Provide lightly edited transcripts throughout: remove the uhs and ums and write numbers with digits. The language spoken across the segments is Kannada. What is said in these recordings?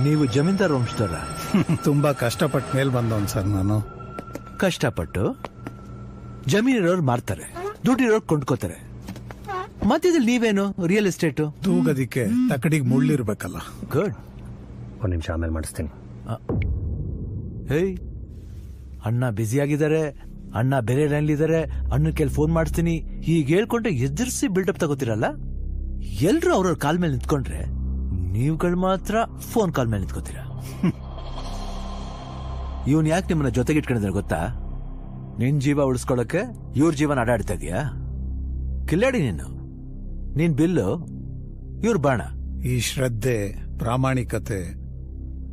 ನೀವು ಜಮೀನ್ದಾರ್ ವಂಶದವರ? ತುಂಬಾ ಕಷ್ಟಪಟ್ಟ ಮೇಲ್ ಬಂದವನ್ ಸರ್ ನಾನು. ಕಷ್ಟಪಟ್ಟು ಜಮೀನಿರೋರು ಮಾರ್ತಾರೆ, ದುಡ್ಡಿರೋರು ಕೊಂಡ್ಕೋತಾರೆ. ಮಧ್ಯದಲ್ಲಿ ನೀವೇನು ರಿಯಲ್ ಎಸ್ಟೇಟು? ತೂಗದಿಕ್ಕೆ ತಕಡಿಗೆ ಮುಳ್ಳಿರ್ಬೇಕಲ್ಲ. ಗುಡ್. ಒಂದು ನಿಮಿಷ ಆಮೇಲೆ ಮಾಡಿಸ್ತೀನಿ. ಹೇಯ್, ಅಣ್ಣ ಬ್ಯುಸಿಯಾಗಿದ್ದಾರೆ, ಅಣ್ಣ ಬೇರೆ ಲೈನ್ಲಿದ್ದಾರೆ, ಅಣ್ಣ ಕೇಳಿ ಫೋನ್ ಮಾಡಿಸ್ತೀನಿ ಹೀಗೆ ಹೇಳ್ಕೊಂಡ್ರೆ ಎದುರಿಸಿ ಬಿಲ್ಡಪ್ ತಗೋತಿರಲ್ಲ. ಎಲ್ರು ಅವ್ರವ್ರ ಕಾಲ್ ಮೇಲೆ ನಿಂತ್ಕೊಂಡ್ರೆ ನೀವುಗಳು ಮಾತ್ರ ಫೋನ್ ಕಾಲ್ ಮೇಲೆ ನಿಂತ್ಕೋತೀರ. ಇವನ್ ಯಾಕೆ ನಿಮ್ಮನ್ನ ಜೊತೆಗೆ ಇಟ್ಕೊಂಡಿದ್ರೆ ಗೊತ್ತಾ? ನಿನ್ ಜೀವ ಉಳಿಸ್ಕೊಳಕ್ಕೆ ಇವ್ರ ಜೀವನ ಆಡಾಡ್ತಾ ಇದೀಯಾ? ಕಿಲ್ಲಾಡಿ ನೀನ್ ಬಿಲ್ಲು, ಇವ್ರ ಬಾಣ. ಈ ಶ್ರದ್ಧೆ, ಪ್ರಾಮಾಣಿಕತೆ,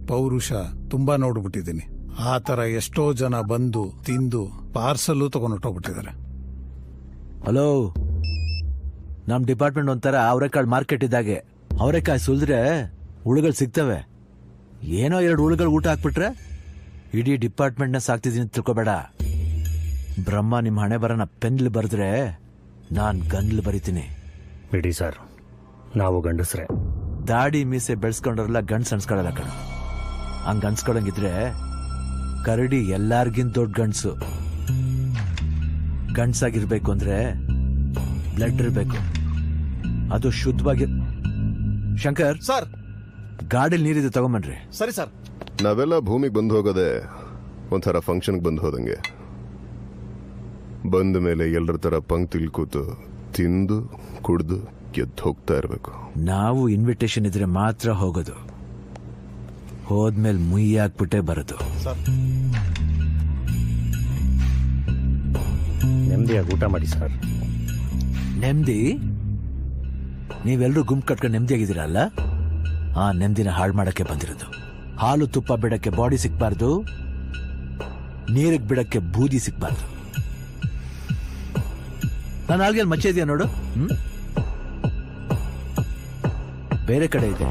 ಪೌರುಷ ತುಂಬಾ ನೋಡ್ಬಿಟ್ಟಿದ್ದೀನಿ. ಆ ತರ ಎಷ್ಟೋ ಜನ ಬಂದು ತಿಂದು ಪಾರ್ಸಲ್ ತಗೊಂಡೋಗ್ಬಿಟ್ಟಿದ್ದಾರೆ. ಹಲೋ, ನಮ್ ಡಿಪಾರ್ಟ್ಮೆಂಟ್ ಒಂಥರ ಅವರೆಕಾಳು ಮಾರ್ಕೆಟ್ ಇದ್ದಾಗೆ. ಅವರೆಕಾಯಿ ಸುಲಿದ್ರೆ ಹುಳುಗಳು ಸಿಗ್ತವೆ. ಏನೋ 2 ಹುಳುಗಳು ಊಟ ಹಾಕ್ಬಿಟ್ರೆ ಇಡೀ ಡಿಪಾರ್ಟ್ಮೆಂಟ್ ನ ಸಾಕ್ತಿದ್ದೀನಿ ತಿಳ್ಕೊಬೇಡ. ಬ್ರಹ್ಮ ನಿಮ್ ಹಣೆ ಬರನ ಪೆನ್ಲ್ ಬರೆದ್ರೆ ನಾನ್ ಗನ್ಲ್ ಬರಿತೀನಿ. ಬಿಡಿ ಸರ್, ನಾವು ಗಂಡಸ್ರೆ. ದಾಡಿ ಮೀಸೆ ಬೆಳೆಸ್ಕೊಂಡ್ರಲ್ಲ ಗಂಡ್ಸ್ ಅನ್ಸ್ಕೊಳಲ್ಲ ಕಣ. ಹಂಗ ಅನ್ಸ್ಕೊಳಂಗಿದ್ರೆ ಕರಡಿ ಎಲ್ಲಾರ್ಗಿಂತ ದೊಡ್ಡ ಗಂಡ್ಸು. ಗಂಡ್ಸಾಗಿರ್ಬೇಕು ಅಂದ್ರೆ ಬ್ಲಡ್ ಇರ್ಬೇಕು, ಅದು ಶುದ್ಧವಾಗಿ. ಶಂಕರ್ ಸರ್, ಗಾಡಿಲಿ ನೀರಿದೆ ತಗೊಂಬನ್ರಿ. ಸರಿ ಸರ್. ನಾವೆಲ್ಲ ಭೂಮಿಗೆ ಬಂದು ಹೋಗೋದೆ ಒಂಥರ ಫಂಕ್ಷನ್ಗೆ ಬಂದು ಹೋದಂಗೆ. ಬಂದ ಮೇಲೆ ಎಲ್ಲರ ತರ ಪಂಕ್ತಿಲ್ ಕೂತು ತಿಂದು ಕುಡ್ದು ಎದ್ದು ಹೋಗ್ತಾ ಇರ್ಬೇಕು. ನಾವು ಇನ್ವಿಟೇಷನ್ ಇದ್ರೆ ಮಾತ್ರ ಹೋಗೋದು, ಹೋದ್ಮೇಲೆ ಮುಯ್ಯಿ ಹಾಕ್ಬಿಟ್ಟೆ ಬರೋದು. ನೆಮ್ಮದಿಯಾಗಿ ಊಟ ಮಾಡಿ ಸರ್. ನೆಮ್ಮದಿ? ನೀವೆಲ್ಲರೂ ಗುಂಪು ಕಟ್ಕೊಂಡು ನೆಮ್ಮದಿಯಾಗಿದ್ದೀರಲ್ಲ, ಆ ನೆಮ್ಮದಿನ ಹಾಳು ಮಾಡಕ್ಕೆ ಬಂದಿರೋದು. ಹಾಲು ತುಪ್ಪ ಬಿಡಕ್ಕೆ ಬಾಡಿ ಸಿಕ್ಬಾರ್ದು, ನೀರಿಗೆ ಬಿಡಕ್ಕೆ ಬೂದಿ ಸಿಕ್ಬಾರ್ದು. ನಾನು ಆಲ್ಗೆಲ್ ಮಚ್ಚೆ ಇದೆಯಾ ನೋಡು. ಬೇರೆ ಕಡೆ ಇದೆ.